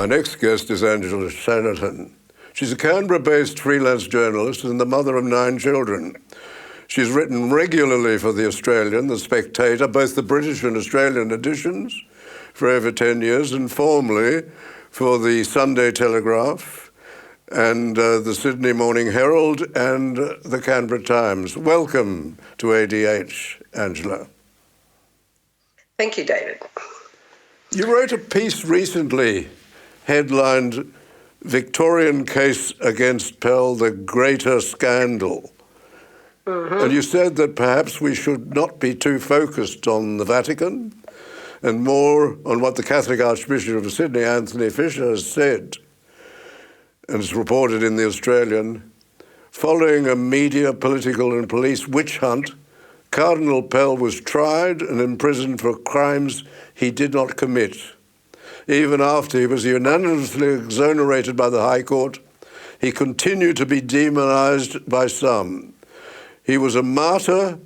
My next guest is Angela Shanahan. She's a Canberra-based freelance journalist and the mother of 9 children. She's written regularly for The Australian, The Spectator, both the British and Australian editions, for over 10 years, and formerly for the Sunday Telegraph and the Sydney Morning Herald and the Canberra Times. Welcome to ADH, Angela. Thank you, David. You wrote a piece recently headlined "Victorian Case Against Pell, the Greater Scandal." And you said that perhaps we should not be too focused on the Vatican and more on what the Catholic Archbishop of Sydney, Anthony Fisher, has said, and it's reported in The Australian. Following a media, political and police witch hunt, Cardinal Pell was tried and imprisoned for crimes he did not commit. Even after he was unanimously exonerated by the High Court, he continued to be demonised by some. He was a martyr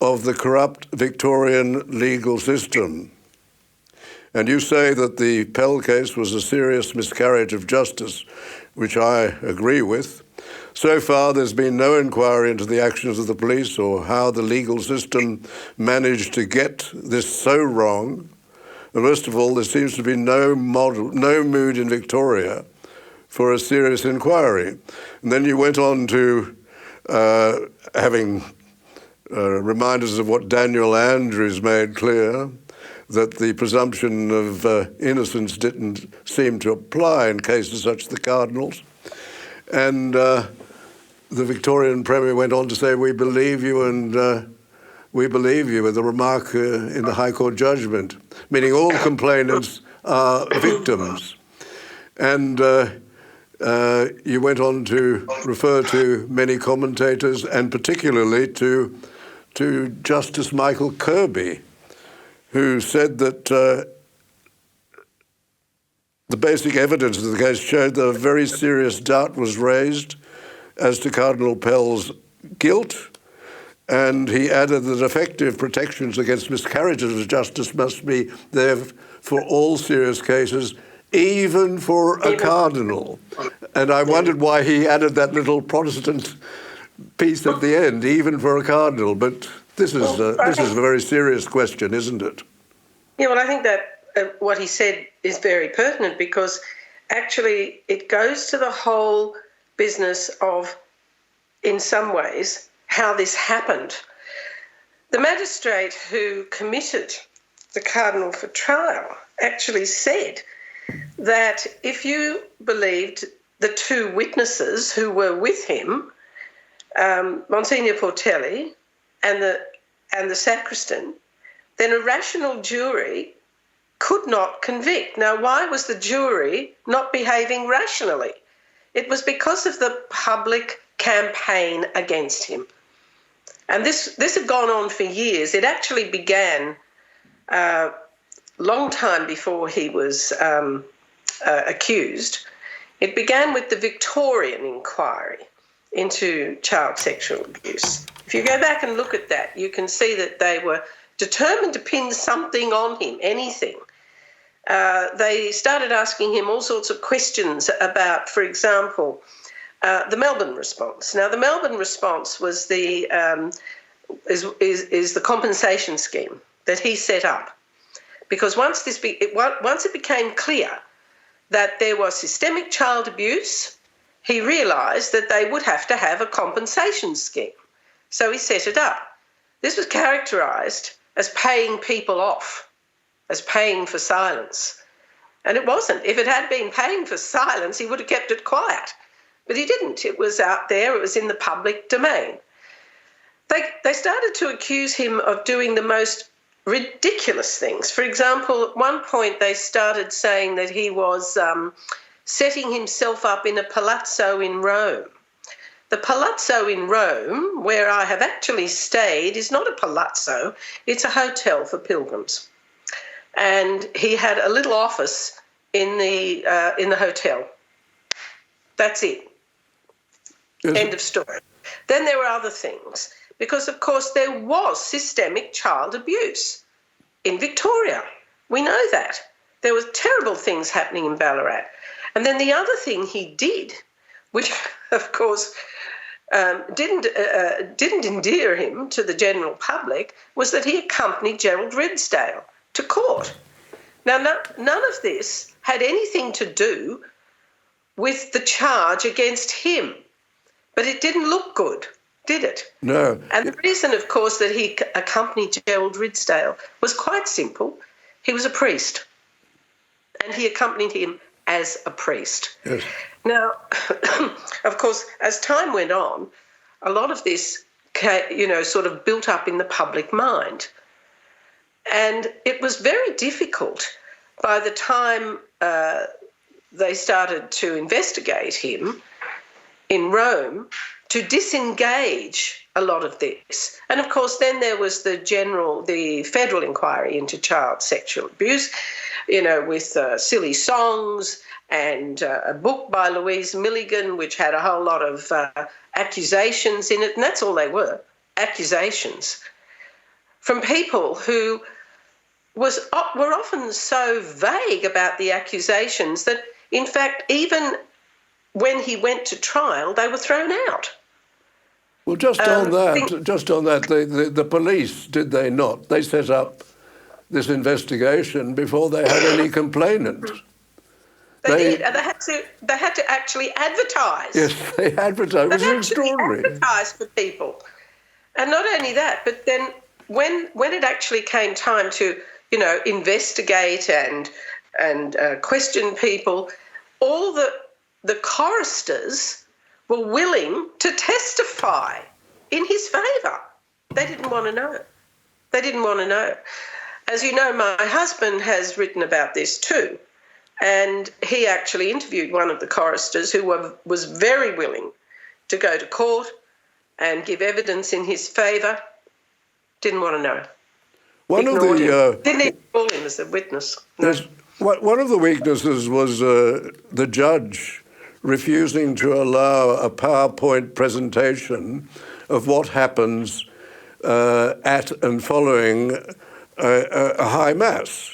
of the corrupt Victorian legal system. And you say that the Pell case was a serious miscarriage of justice, which I agree with. So far, there's been no inquiry into the actions of the police or how the legal system managed to get this so wrong. And most of all, there seems to be no mood in Victoria for a serious inquiry. And then you went on to having reminders of what Daniel Andrews made clear, that the presumption of innocence didn't seem to apply in cases such as the Cardinals. And the Victorian Premier went on to say, "We believe you and we believe you," with a remark in the High Court judgment, meaning all complainants are victims. And you went on to refer to many commentators and particularly to Justice Michael Kirby, who said that the basic evidence of the case showed that a very serious doubt was raised as to Cardinal Pell's guilt, and he added that effective protections against miscarriages of justice must be there for all serious cases, even for a cardinal. And I wondered why he added that little Protestant piece at the end, even for a cardinal. But this is a very serious question, isn't it? Yeah, well, I think that what he said is very pertinent because actually it goes to the whole business of, in some ways, how this happened. The magistrate who committed the cardinal for trial actually said that if you believed the 2 witnesses who were with him, Monsignor Portelli and the sacristan, then a rational jury could not convict. Now, why was the jury not behaving rationally? It was because of the public campaign against him. And this had gone on for years. It actually began a long time before he was accused. It began with the Victorian inquiry into child sexual abuse. If you go back and look at that, you can see that they were determined to pin something on him, anything. They started asking him all sorts of questions about, for example, the Melbourne response. Now, the Melbourne response was is the compensation scheme that he set up, because once it became clear that there was systemic child abuse, he realised that they would have to have a compensation scheme. So he set it up. This was characterised as paying people off, as paying for silence. And it wasn't. If it had been paying for silence, he would have kept it quiet. But he didn't. It was out there. It was in the public domain. They started to accuse him of doing the most ridiculous things. For example, at one point they started saying that he was setting himself up in a palazzo in Rome. The palazzo in Rome, where I have actually stayed, is not a palazzo. It's a hotel for pilgrims. And he had a little office in the hotel. That's it. End of story. Then there were other things, because, of course, there was systemic child abuse in Victoria. We know that. There were terrible things happening in Ballarat. And then the other thing he did, which of course didn't endear him to the general public, was that he accompanied Gerald Ridsdale to court. Now, none of this had anything to do with the charge against him, but it didn't look good, did it? No. And the reason, of course, that he accompanied Gerald Ridsdale was quite simple. He was a priest, and he accompanied him as a priest. Yes. Now, of course, as time went on, a lot of this, sort of built up in the public mind. And it was very difficult by the time they started to investigate him in Rome to disengage a lot of this. And of course, then there was the federal inquiry into child sexual abuse, with silly songs and a book by Louise Milligan, which had a whole lot of accusations in it. And that's all they were, accusations from people who were often so vague about the accusations that, in fact, even when he went to trial, they were thrown out. Well, just on that, the police, did they not? They set up this investigation before they had any complainant. They did, and they had to actually advertise. Yes, they advertised. It was extraordinary. Advertise for people, and not only that, but then when it actually came time to investigate and question people, all the choristers were willing to testify in his favour. They didn't want to know. They didn't want to know. As you know, my husband has written about this too, and he actually interviewed one of the choristers who was very willing to go to court and give evidence in his favour. Didn't want to know. Didn't even call him as a witness. No. One of the weaknesses was the judge refusing to allow a PowerPoint presentation of what happens at and following a high mass.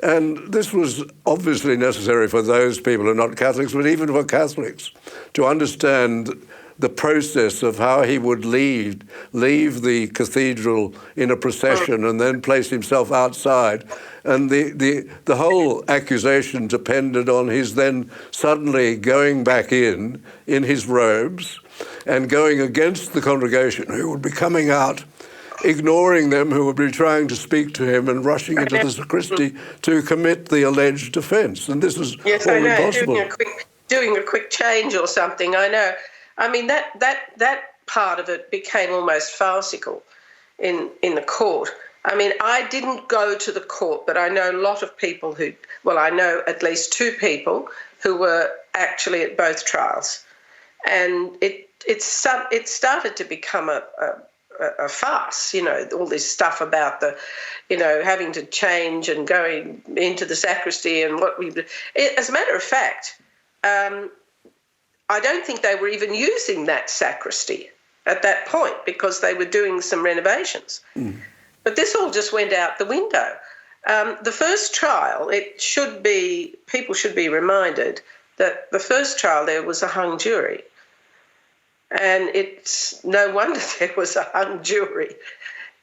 And this was obviously necessary for those people who are not Catholics, but even for Catholics, to understand the process of how he would leave the cathedral in a procession and then place himself outside. And the whole accusation depended on his then suddenly going back in his robes and going against the congregation, who would be coming out, ignoring them, who would be trying to speak to him, and rushing into the sacristy to commit the alleged offence. And this was all impossible. Doing a quick change or something, I know. I mean, that part of it became almost farcical in the court. I mean, I didn't go to the court, but I know a lot of people I know at least two people who were actually at both trials. And it started to become a farce, all this stuff about having to change and going into the sacristy and what we... As a matter of fact, I don't think they were even using that sacristy at that point because they were doing some renovations. Mm. But this all just went out the window. The first trial, people should be reminded that the first trial there was a hung jury. And it's no wonder there was a hung jury.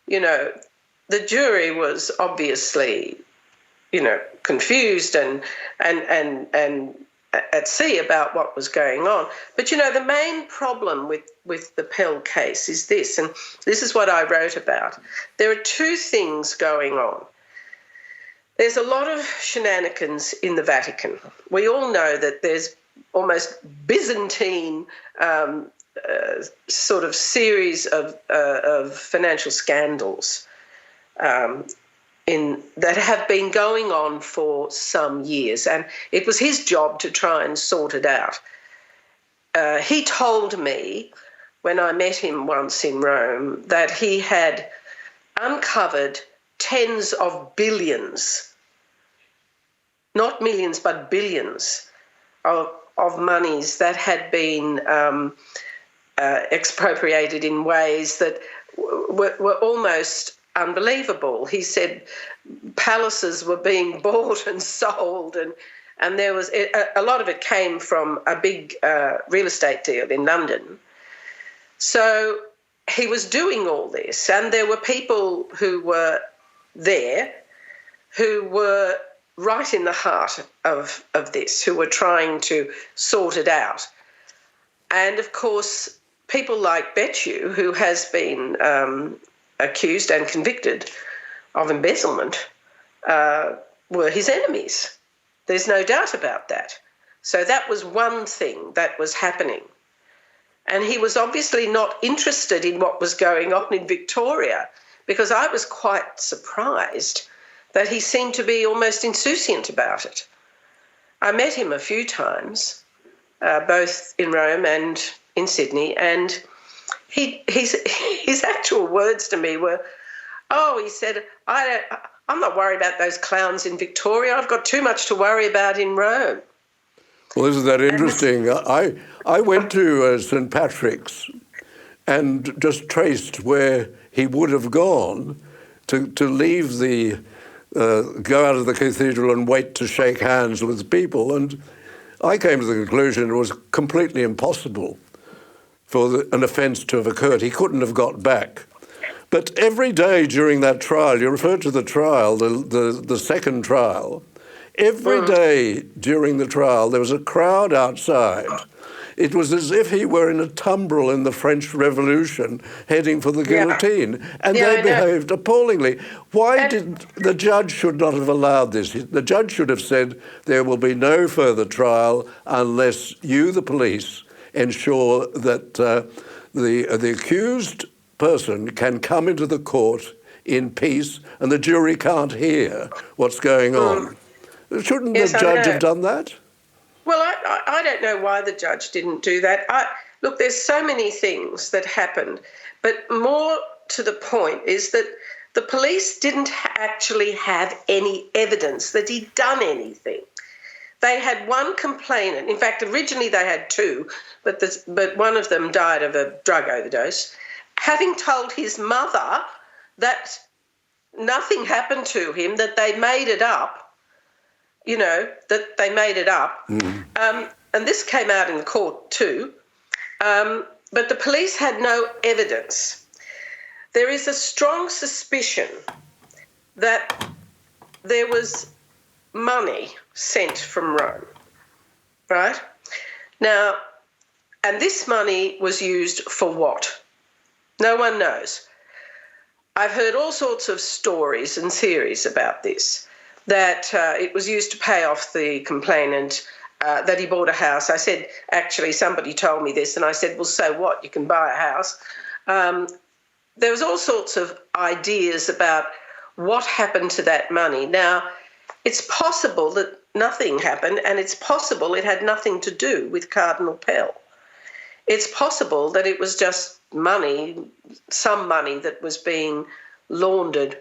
The jury was obviously, confused and at sea about what was going on. But, the main problem with the Pell case is this, and this is what I wrote about. There are two things going on. There's a lot of shenanigans in the Vatican. We all know that there's almost Byzantine sort of series of financial scandals that have been going on for some years, and it was his job to try and sort it out. He told me when I met him once in Rome that he had uncovered tens of billions, not millions but billions, of monies that had been expropriated in ways that were almost unbelievable. He said palaces were being bought and sold, And there was a lot of it came from a big real estate deal in London. So he was doing all this, and there were people who were there who were right in the heart of this, who were trying to sort it out. And, of course, people like Betju, who has been accused and convicted of embezzlement, were his enemies. There's no doubt about that. So that was one thing that was happening. And he was obviously not interested in what was going on in Victoria, because I was quite surprised that he seemed to be almost insouciant about it. I met him a few times, both in Rome and in Sydney, and his actual words to me were, he said, I'm not worried about those clowns in Victoria. I've got too much to worry about in Rome. Well, isn't that interesting? I went to St. Patrick's and just traced where he would have gone to leave go out of the cathedral and wait to shake hands with people. And I came to the conclusion it was completely impossible for an offence to have occurred. He couldn't have got back. But every day during that trial, you referred to the trial, the second trial, every day during the trial there was a crowd outside. It was as if he were in a tumbril in the French Revolution heading for the guillotine. And they behaved appallingly. Why did the judge should not have allowed this? The judge should have said there will be no further trial unless you, the police, ensure that the accused person can come into the court in peace and the jury can't hear what's going on. Shouldn't the judge have done that? Well, I don't know why the judge didn't do that. Look, there's so many things that happened, but more to the point is that the police didn't actually have any evidence that he'd done anything. They had one complainant. In fact, originally they had two, but one of them died of a drug overdose, having told his mother that nothing happened to him, that they made it up. That they made it up. And this came out in court too. But the police had no evidence. There is a strong suspicion that there was money sent from Rome, right? Now, and this money was used for what? No one knows. I've heard all sorts of stories and theories about this, that it was used to pay off the complainant, that he bought a house. I said, actually, somebody told me this, and I said, well, so what? You can buy a house. There was all sorts of ideas about what happened to that money. Now, it's possible that nothing happened, and it's possible it had nothing to do with Cardinal Pell. It's possible that it was just money, some money that was being laundered,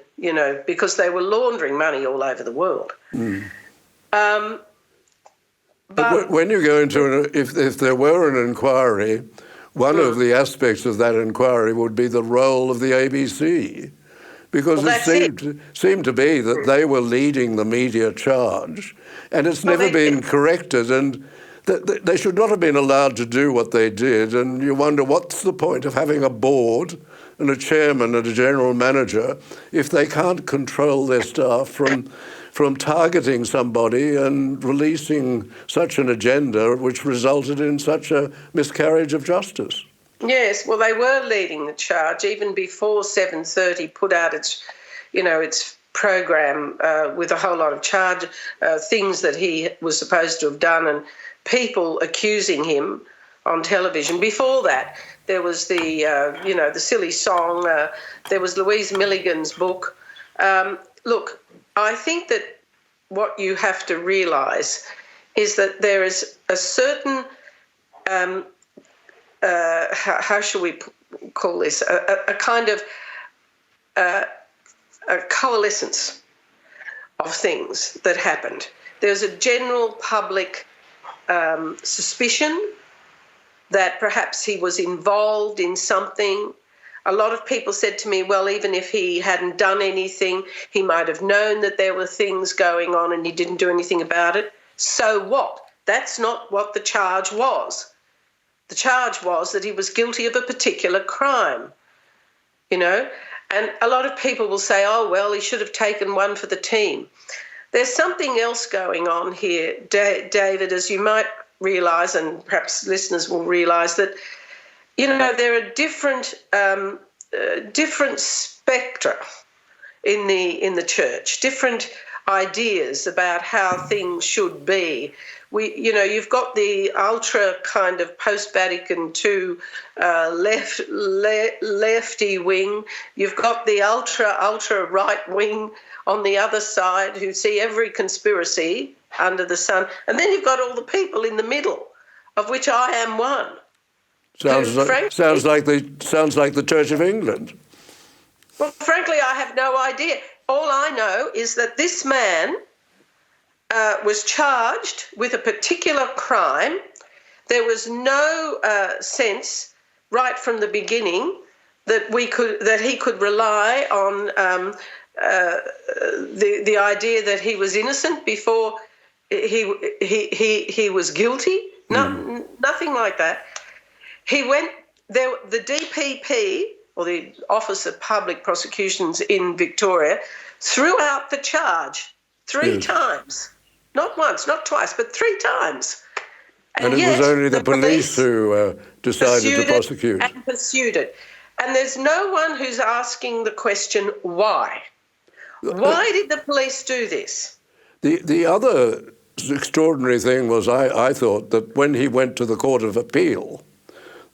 because they were laundering money all over the world. But when you go into if there were an inquiry, one of the aspects of that inquiry would be the role of the ABC, because it seemed to be that they were leading the media charge, and it's never been corrected, and they should not have been allowed to do what they did. And you wonder, what's the point of having a board and a chairman and a general manager if they can't control their staff from targeting somebody and releasing such an agenda which resulted in such a miscarriage of justice? Yes, well, they were leading the charge even before 7:30 put out its program with a whole lot of things that he was supposed to have done, and people accusing him on television. Before that, there was the silly song. There was Louise Milligan's book. Look, I think that what you have to realise is that there is a certain, how shall we call this, a kind of a coalescence of things that happened. There's a general public suspicion that perhaps he was involved in something. A lot of people said to me, well, even if he hadn't done anything, he might have known that there were things going on and he didn't do anything about it. So what? That's not what the charge was. The charge was that he was guilty of a particular crime, you know. And a lot of people will say, oh, well, he should have taken one for the team. There's something else going on here, David, as you might realise, and perhaps listeners will realise, that, you know, there are different spectra in the church, different ideas about how things should be. You've got the ultra kind of post-Vatican II lefty wing. You've got the ultra right wing on the other side who see every conspiracy under the sun, and then you've got all the people in the middle, of which I am one. Sounds like the Church of England. Well, frankly, I have no idea. All I know is that this man was charged with a particular crime. There was no sense right from the beginning that he could rely on the idea that he was innocent before he was guilty. Nothing like that. He went there. The DPP, or the Office of Public Prosecutions in Victoria, threw out the charge 3 times. Not once, not twice, but 3 times. And it was only the police who decided to prosecute. And pursued it. And there's no one who's asking the question, why? Why did the police do this? The other extraordinary thing was, I thought, that when he went to the Court of Appeal,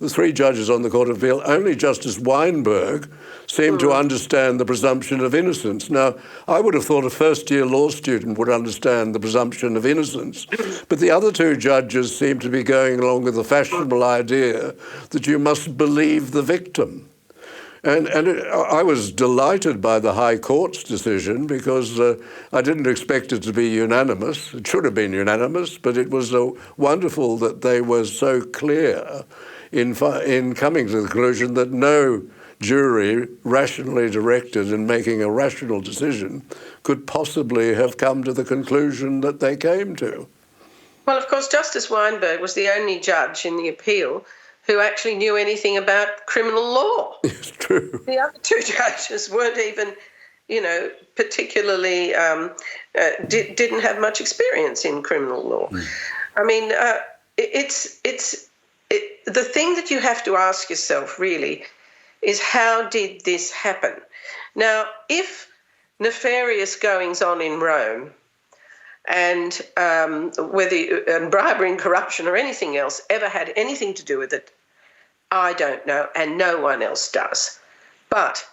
the 3 judges on the Court of Appeal, only Justice Weinberg seemed to understand the presumption of innocence. Now, I would have thought a first-year law student would understand the presumption of innocence, but the other 2 judges seemed to be going along with the fashionable idea that you must believe the victim. And I was delighted by the High Court's decision, because I didn't expect it to be unanimous. It should have been unanimous, but it was wonderful that they were so clear in coming to the conclusion that no jury, rationally directed and making a rational decision, could possibly have come to the conclusion that they came to. Well, of course, Justice Weinberg was the only judge in the appeal who actually knew anything about criminal law. It's true. The other 2 judges weren't even, particularly, didn't have much experience in criminal law. I mean, the thing that you have to ask yourself, really, is how did this happen? Now, if nefarious goings-on in Rome and bribery and corruption or anything else ever had anything to do with it, I don't know, and no one else does. But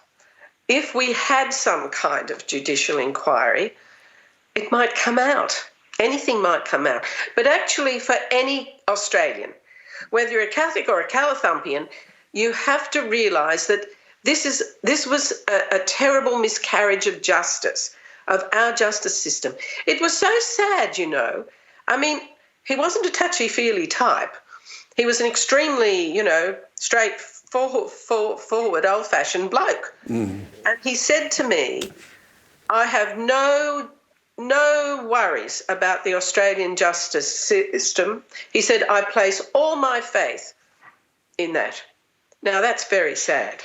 if we had some kind of judicial inquiry, it might come out. Anything might come out. But actually, for any Australian, whether you're a Catholic or a Calathumpian, you have to realise that this was a terrible miscarriage of justice, of our justice system. It was so sad, I mean, he wasn't a touchy-feely type. He was an extremely, straightforward, old-fashioned bloke. And he said to me, I have no worries about the Australian justice system. He said, I place all my faith in that. Now, that's very sad.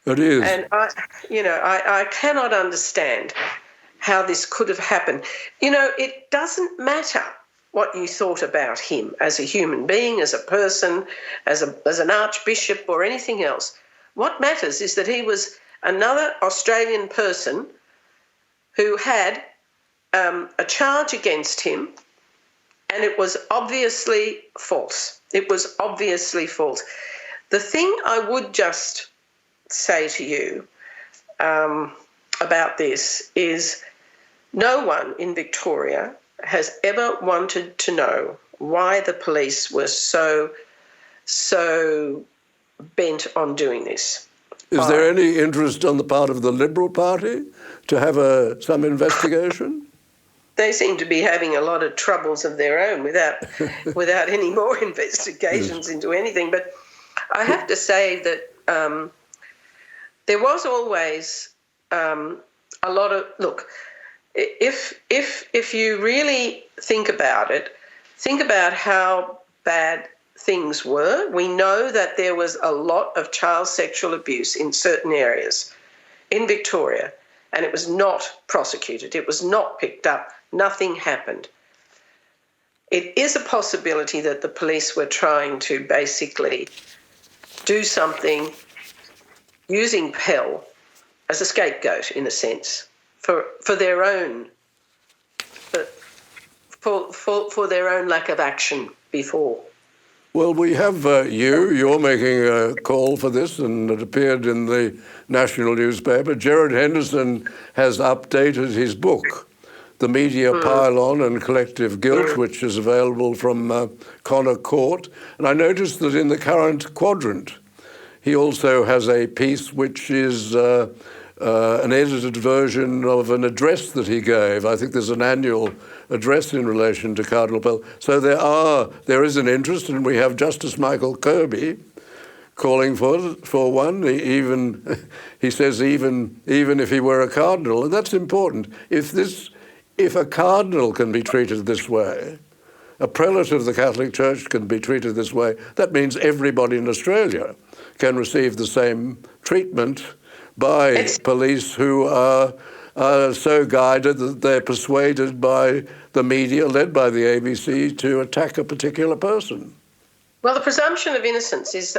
It is. And I cannot understand how this could have happened. It doesn't matter what you thought about him as a human being, as a person, as an archbishop or anything else. What matters is that he was another Australian person who had a charge against him, and it was obviously false. It was obviously false. The thing I would just say to you about this is no one in Victoria has ever wanted to know why the police were so bent on doing this. Is there any interest on the part of the Liberal Party to have some investigation? They seem to be having a lot of troubles of their own without any more investigations into anything. But I have to say that there was always a lot of... Look, if you really think about it, think about how bad things were. We know that there was a lot of child sexual abuse in certain areas in Victoria, and it was not prosecuted. It was not picked up. Nothing happened. It is a possibility that the police were trying to basically do something using Pell as a scapegoat, in a sense, for their own for their own lack of action before. Well, we have you're making a call for this, and it appeared in the national newspaper. Gerard Henderson has updated his book, The Media Pylon and Collective Guilt, which is available from Connor Court. And I noticed that in the current quadrant, he also has a piece which is an edited version of an address that he gave. I think there's an annual address in relation to Cardinal Pell. So there is an interest, and we have Justice Michael Kirby calling for one. He says even if he were a cardinal, and that's important. If a cardinal can be treated this way, a prelate of the Catholic Church can be treated this way, that means everybody in Australia can receive the same treatment by police who are so guided that they're persuaded by the media, led by the ABC, to attack a particular person. Well, the presumption of innocence is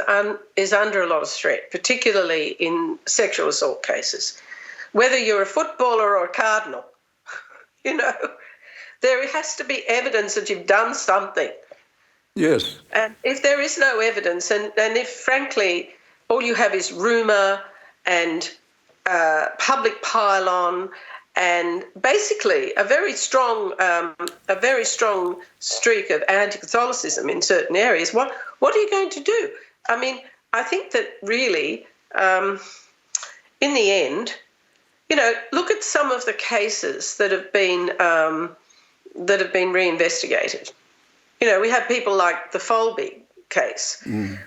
under a lot of threat, particularly in sexual assault cases. Whether you're a footballer or a cardinal, there has to be evidence that you've done something. Yes. And if there is no evidence, and if, frankly, all you have is rumour and public pylon and basically a very strong streak of anti-Catholicism in certain areas, what are you going to do? I mean, I think that really, in the end, look at some of the cases that have been reinvestigated. We have people like the Folby case.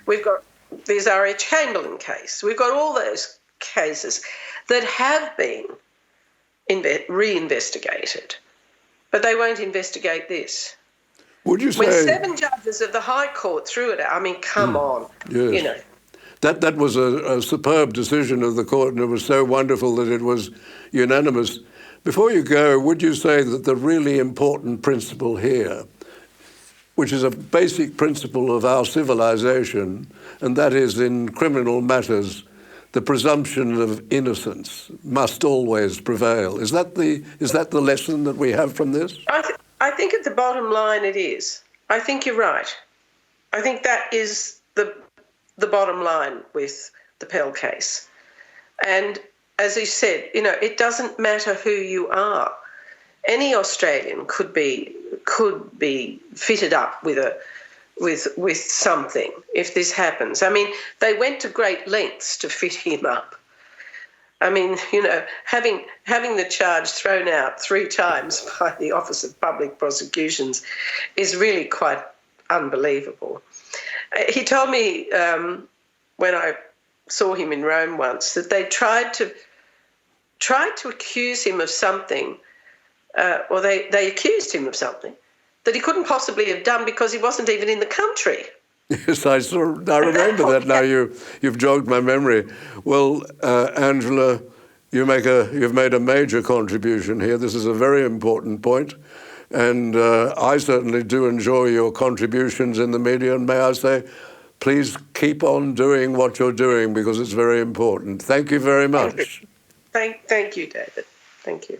We've got the Azaria Chamberlain case. We've got all those cases that have been reinvestigated, but they won't investigate this. Would you say when 7 judges of the High Court threw it out? I mean, come on, yes. That was a superb decision of the court, and it was so wonderful that it was unanimous. Before you go, would you say that the really important principle here, which is a basic principle of our civilization, and that is in criminal matters, the presumption of innocence must always prevail. Is that the lesson that we have from this? I think at the bottom line it is. I think you're right. I think that is the bottom line with the Pell case. And as you said, it doesn't matter who you are. Any Australian could be fitted up with something if this happens. I mean, they went to great lengths to fit him up. I mean, having the charge thrown out 3 times by the Office of Public Prosecutions is really quite unbelievable. He told me when I saw him in Rome once that they tried to accuse him of something, or they accused him of something that he couldn't possibly have done because he wasn't even in the country. Yes, I remember that now. You've jogged my memory. Well, Angela, you've made a major contribution here. This is a very important point, and I certainly do enjoy your contributions in the media. And may I say, please keep on doing what you're doing because it's very important. Thank you very much. Thank you, David. Thank you.